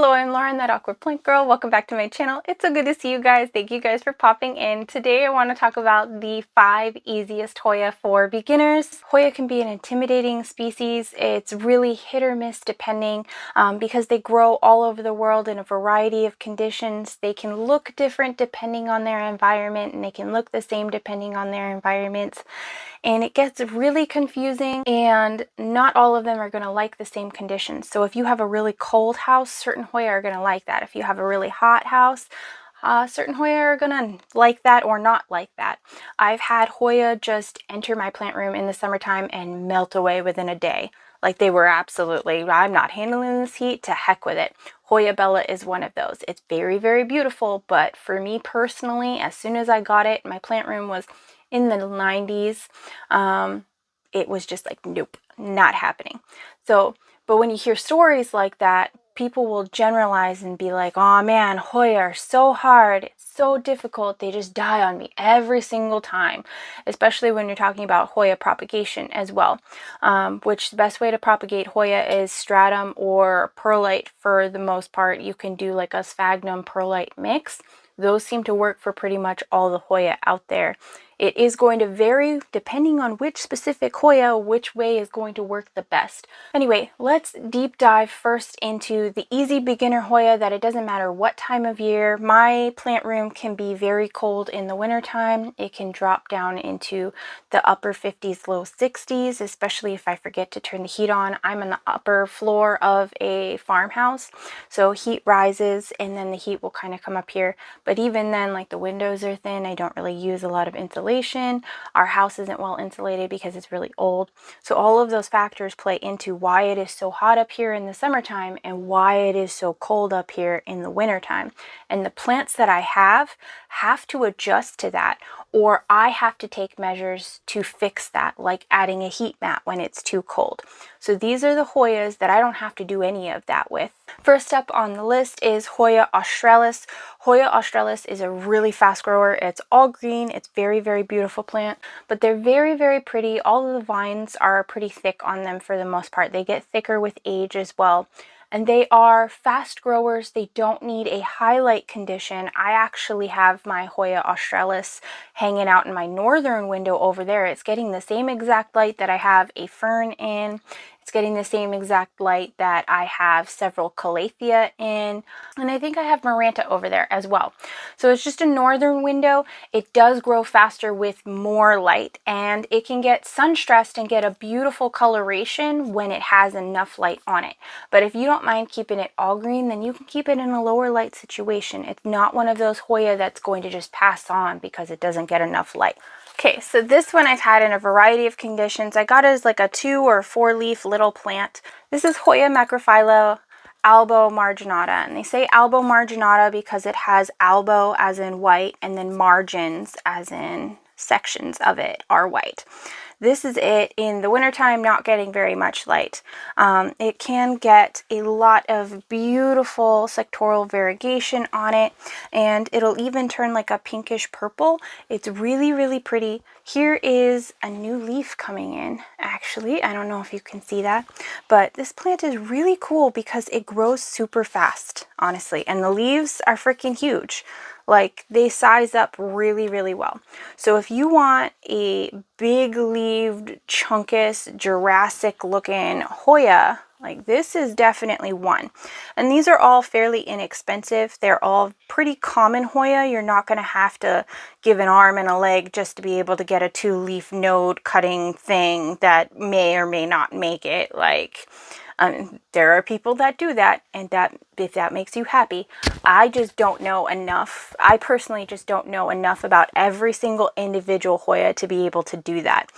Hello, I'm Lauren, that awkward plant girl. Welcome back to my channel. It's so good to see you guys. Thank you guys for popping in. Today I want to talk about the 5 easiest Hoya for beginners. Hoya can be an intimidating species. It's really hit or miss depending because they grow all over the world in a variety of conditions. They can look different depending on their environment, and they can look the same depending on their environments. And it gets really confusing, and not all of them are going to like the same conditions. So if you have a really cold house, certain Hoya are going to like that. If you have a really hot house, certain Hoya are going to like that or not like that. I've had Hoya just enter my plant room in the summertime and melt away within a day. Like they were absolutely, I'm not handling this heat, to heck with it. Hoya Bella is one of those. It's very, very beautiful, but for me personally, as soon as I got it, my plant room was in the 90s. It was just like, nope, not happening. So, but when you hear stories like that, people will generalize and be like, oh man, Hoya are so hard, it's so difficult, they just die on me every single time. Especially when you're talking about Hoya propagation as well, which the best way to propagate Hoya is stratum or perlite for the most part. You can do like a sphagnum perlite mix. Those seem to work for pretty much all the Hoya out there. It is going to vary depending on which specific Hoya, which way is going to work the best. Anyway, let's deep dive first into the easy beginner Hoya that it doesn't matter what time of year. My plant room can be very cold in the wintertime. It can drop down into the upper 50s, low 60s, especially if I forget to turn the heat on. I'm on the upper floor of a farmhouse, so heat rises and then the heat will kind of come up here. But even then, like, the windows are thin. I don't really use a lot of insulation. Our house isn't well insulated because it's really old. So all of those factors play into why it is so hot up here in the summertime and why it is so cold up here in the wintertime. And the plants that I have to adjust to that, or I have to take measures to fix that, like adding a heat mat when it's too cold. So these are the Hoyas that I don't have to do any of that with. First up on the list is Hoya Australis. Hoya Australis is a really fast grower. It's all green. It's very, very beautiful plant, but they're very, very pretty. All of the vines are pretty thick on them for the most part. They get thicker with age as well. And they are fast growers. They don't need a highlight condition. I actually have my Hoya Australis hanging out in my northern window over there. It's getting the same exact light that I have a fern in. It's getting the same exact light that I have several calathea in. And I think I have Maranta over there as well. So it's just a northern window. It does grow faster with more light, and it can get sun stressed and get a beautiful coloration when it has enough light on it. But if you don't mind keeping it all green, then you can keep it in a lower light situation. It's not one of those Hoya that's going to just pass on because it doesn't get enough light. Okay, so this one I've had in a variety of conditions. I got it as like a 2 or 4 leaf little plant. This is Hoya Macrophylla Albow Marginada, and they say Albow Marginada because it has albow as in white and then margins as in sections of it are white. This is it in the wintertime, not getting very much light. It can get a lot of beautiful sectoral variegation on it, and it'll even turn like a pinkish purple. It's really, really pretty. Here is a new leaf coming in, actually. I don't know if you can see that, but this plant is really cool because it grows super fast, honestly, and the leaves are freaking huge. Like, they size up really, really well. So if you want a big leaved, chunkus, Jurassic looking Hoya, like, this is definitely one. And these are all fairly inexpensive. They're all pretty common Hoya. You're not going to have to give an arm and a leg just to be able to get a 2-leaf node cutting thing that may or may not make it. Like, there are people that do that, and that, if that makes you happy. I just don't know enough. I personally just don't know enough about every single individual Hoya to be able to do that.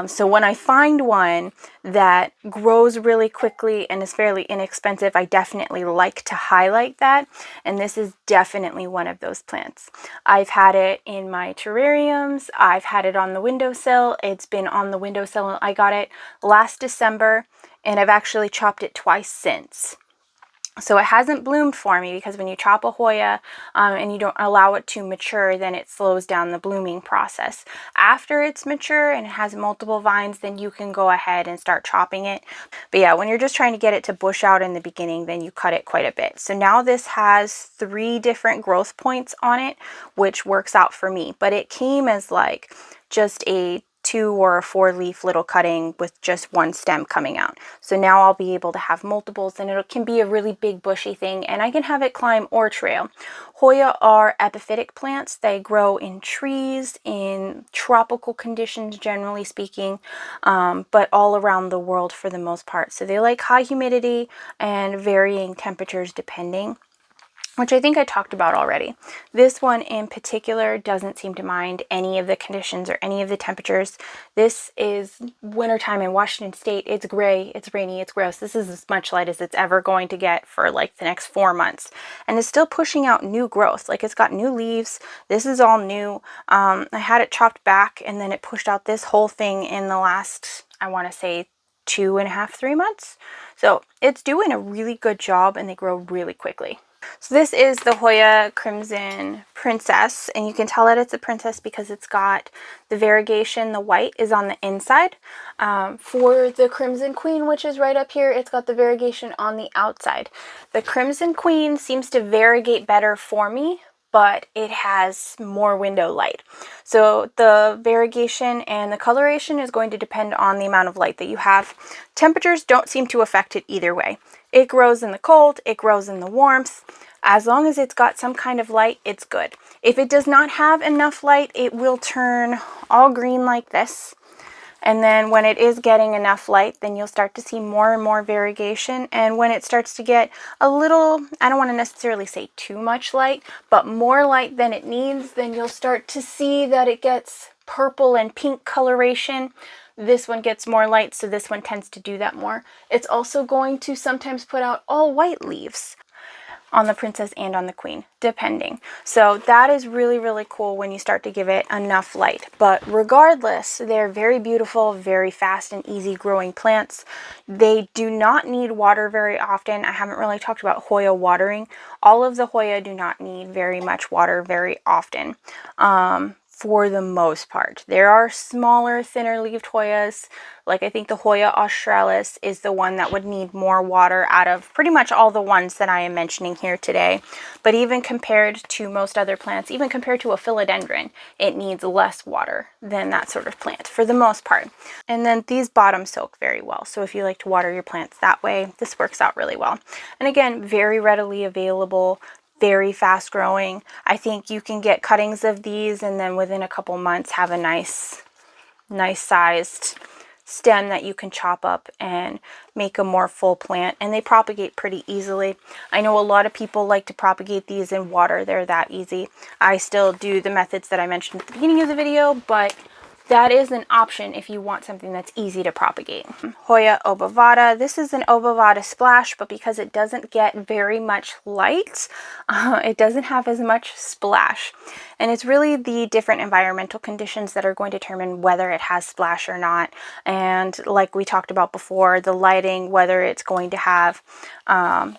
So when I find one that grows really quickly and is fairly inexpensive, I definitely like to highlight that. And this is definitely one of those plants. I've had it in my terrariums. I've had it on the windowsill. It's been on the windowsill. I got it last December, and I've actually chopped it twice since. So it hasn't bloomed for me, because when you chop a Hoya and you don't allow it to mature, then it slows down the blooming process. After it's mature and it has multiple vines, then you can go ahead and start chopping it. But yeah, when you're just trying to get it to bush out in the beginning, then you cut it quite a bit. So now this has 3 different growth points on it, which works out for me. But it came as like just a 2 or a 4 leaf little cutting with just 1 stem coming out. So now I'll be able to have multiples, and it can be a really big bushy thing, and I can have it climb or trail. Hoya are epiphytic plants. They grow in trees, in tropical conditions generally speaking, but all around the world for the most part. So they like high humidity and varying temperatures depending, which I think I talked about already. This one in particular doesn't seem to mind any of the conditions or any of the temperatures. This is wintertime in Washington State. It's gray, it's rainy, it's gross. This is as much light as it's ever going to get for like the next 4 months. And it's still pushing out new growth. Like, it's got new leaves. This is all new. I had it chopped back, and then it pushed out this whole thing in the last, I want to say, 2.5, 3 months. So it's doing a really good job, and they grow really quickly. So this is the Hoya Crimson Princess, and you can tell that it's a princess because it's got the variegation. The white is on the inside. For the Crimson Queen, which is right up here, it's got the variegation on the outside. The Crimson Queen seems to variegate better for me, but it has more window light. So the variegation and the coloration is going to depend on the amount of light that you have. Temperatures don't seem to affect it either way. It grows in the cold, it grows in the warmth. As long as it's got some kind of light, it's good. If it does not have enough light, it will turn all green like this. And then when it is getting enough light, then you'll start to see more and more variegation. And when it starts to get a little, I don't want to necessarily say too much light, but more light than it needs, then you'll start to see that it gets purple and pink coloration. This one gets more light, so this one tends to do that more. It's also going to sometimes put out all white leaves on the princess and on the queen, depending. So that is really, really cool when you start to give it enough light. But regardless, they're very beautiful, very fast and easy growing plants. They do not need water very often. I haven't really talked about Hoya watering. All of the Hoya do not need very much water very often. For the most part. There are smaller, thinner leaved Hoyas. Like, I think the Hoya Australis is the one that would need more water out of pretty much all the ones that I am mentioning here today. But even compared to most other plants, even compared to a philodendron, it needs less water than that sort of plant for the most part. And then these bottom soak very well. So if you like to water your plants that way, this works out really well. And again, very readily available, very fast growing. I think you can get cuttings of these and then within a couple months have a nice sized stem that you can chop up and make a more full plant, and they propagate pretty easily. I know a lot of people like to propagate these in water. They're that easy. I still do the methods that I mentioned at the beginning of the video, but that is an option if you want something that's easy to propagate. Hoya Obava. This is an Obava splash, but because it doesn't get very much light, it doesn't have as much splash. And it's really the different environmental conditions that are going to determine whether it has splash or not. And like we talked about before, the lighting, whether it's going to have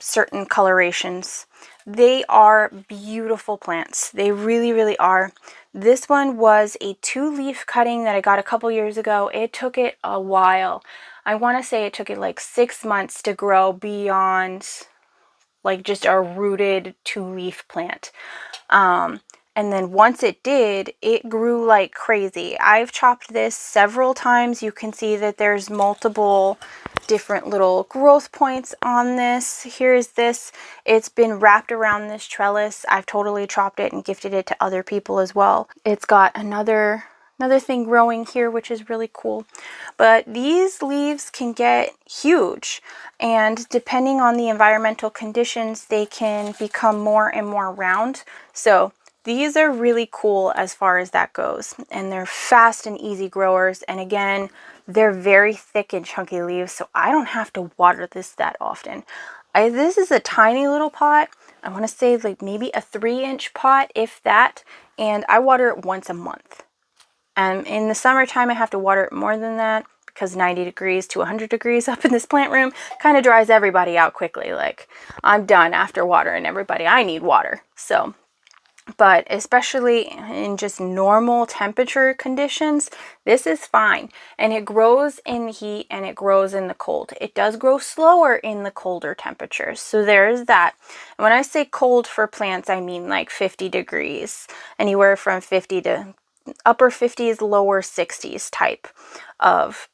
certain colorations. They are beautiful plants. They really, really are. This one was a 2-leaf cutting that I got a couple years ago. It took it a while. I want to say it took it like 6 months to grow beyond like just a rooted 2-leaf plant. And then once it did, it grew like crazy. I've chopped this several times. You can see that there's multiple different little growth points on this. Here's this. It's been wrapped around this trellis. I've totally chopped it and gifted it to other people as well. It's got another thing growing here, which is really cool. But these leaves can get huge, and depending on the environmental conditions, they can become more and more round. So these are really cool as far as that goes, and they're fast and easy growers. And again, they're very thick and chunky leaves, so I don't have to water this that often. This is a tiny little pot. I want to say like maybe a 3-inch pot, if that, and I water it once a month. And in the summertime, I have to water it more than that because 90 degrees to 100 degrees up in this plant room kind of dries everybody out quickly. Like, I'm done after watering everybody. I need water. So, but especially in just normal temperature conditions, this is fine. And it grows in heat and it grows in the cold. It does grow slower in the colder temperatures. So there's that. And when I say cold for plants, I mean like 50 degrees, anywhere from 50 to upper 50s, lower 60s type of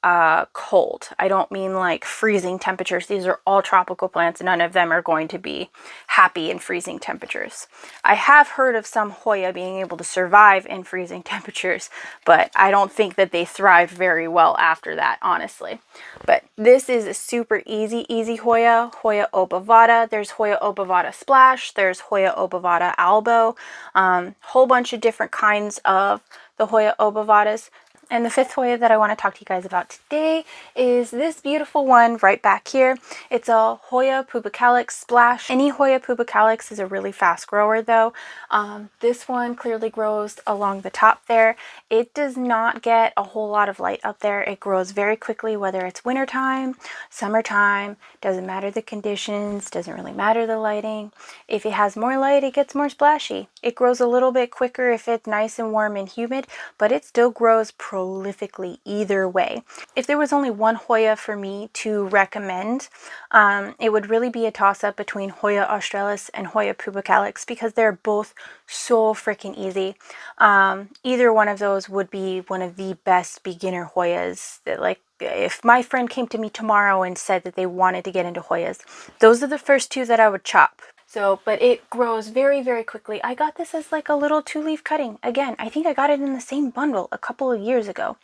cold. I don't mean like freezing temperatures. These are all tropical plants. None of them are going to be happy in freezing temperatures. I have heard of some Hoya being able to survive in freezing temperatures, but I don't think that they thrived very well after that, honestly. But this is a super easy Hoya. Hoya Obava. There's Hoya Obava Splash. There's Hoya Obava Albow. Whole bunch of different kinds of the Hoya Obavadas. And the fifth Hoya that I want to talk to you guys about today is this beautiful one right back here. It's a Hoya Pua CeX Splash. Any Hoya Pua CeX is a really fast grower though. This one clearly grows along the top there. It does not get a whole lot of light up there. It grows very quickly, whether it's wintertime, summertime, doesn't matter the conditions, doesn't really matter the lighting. If it has more light, it gets more splashy. It grows a little bit quicker if it's nice and warm and humid, but it still grows prolifically either way. If there was only one Hoya for me to recommend, it would really be a toss-up between Hoya Australis and Hoya Pua CeX because they're both so freaking easy. Either one of those would be one of the best beginner Hoyas. That, like, if my friend came to me tomorrow and said that they wanted to get into Hoyas, those are the first two that I would chop. So, but it grows very, very quickly. I got this as like a little 2-leaf cutting. Again, I think I got it in the same bundle a couple of years ago.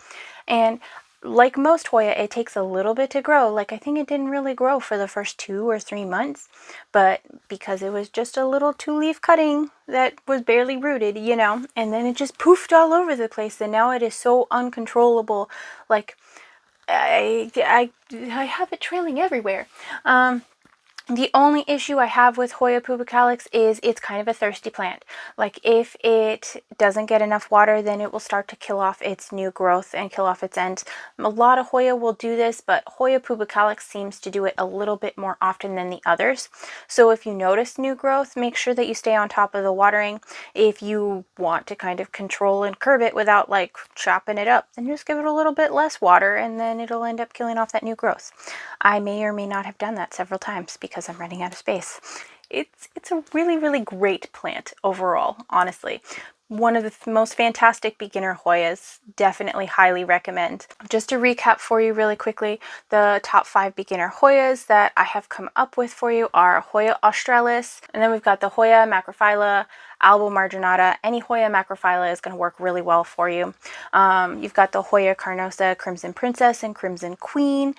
And like most Hoya, it takes a little bit to grow. Like, I think it didn't really grow for the first 2 or 3 months, but because it was just a little 2-leaf cutting that was barely rooted, you know, and then it just poofed all over the place. And now it is so uncontrollable. Like, I have it trailing everywhere. The only issue I have with Hoya Pua CeX is it's kind of a thirsty plant. Like, if it doesn't get enough water, then it will start to kill off its new growth and kill off its ends. A lot of Hoya will do this, but Hoya Pua CeX seems to do it a little bit more often than the others. So if you notice new growth, make sure that you stay on top of the watering. If you want to kind of control and curb it without like chopping it up, then just give it a little bit less water and then it'll end up killing off that new growth. I may or may not have done that several times because I'm running out of space. It's a really, really great plant overall, honestly. One of the most fantastic beginner Hoyas. Definitely highly recommend. Just to recap for you really quickly, the top 5 beginner Hoyas that I have come up with for you are Hoya Australis, and then we've got the Hoya Macroo, Albow Marginada. Any Hoya Macroo is going to work really well for you. You've got the Hoya Carnosa Crimson Princess and Crimson Queen.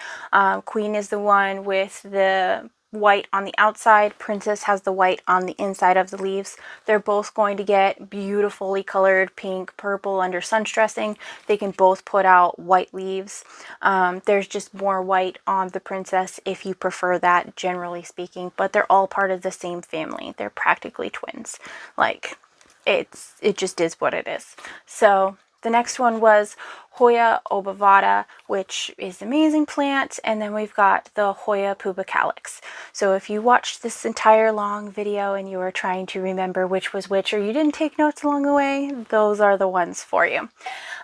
Queen is the one with the white on the outside. Princess has the white on the inside of the leaves. They're both going to get beautifully colored pink, purple under sun stressing. They can both put out white leaves. There's just more white on the Princess if you prefer that, generally speaking, but they're all part of the same family. They're practically twins. Like, it just is what it is. So the next one was Hoya Obava, which is an amazing plant, and then we've got the Hoya Pua CeX. So if you watched this entire long video and you were trying to remember which was which, or you didn't take notes along the way, those are the ones for you.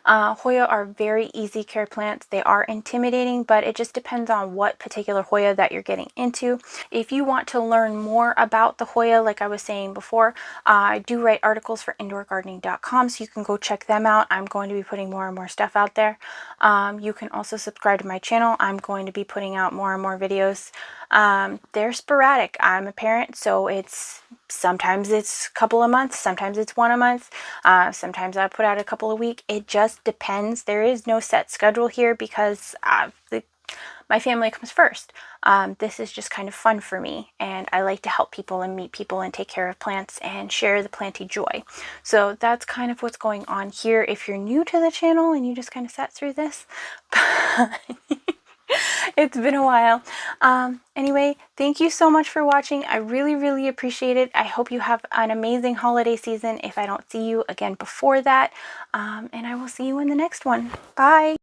Hoya are very easy care plants. They are intimidating, but it just depends on what particular Hoya that you're getting into. If you want to learn more about the Hoya, like I was saying before, I do write articles for indoorgardening.com, so you can go check them out. I'm going to be putting more and more stuff out there. You can also subscribe to my channel. I'm going to be putting out more and more videos. They're sporadic. I'm a parent, so sometimes it's a couple of months, sometimes it's one a month, sometimes I put out a couple a week. It just depends. There is no set schedule here because my family comes first. This is just kind of fun for me, and I like to help people and meet people and take care of plants and share the planty joy. So that's kind of what's going on here if you're new to the channel and you just kind of sat through this. It's been a while. Anyway, thank you so much for watching. I really, really appreciate it. I hope you have an amazing holiday season if I don't see you again before that. And I will see you in the next one. Bye!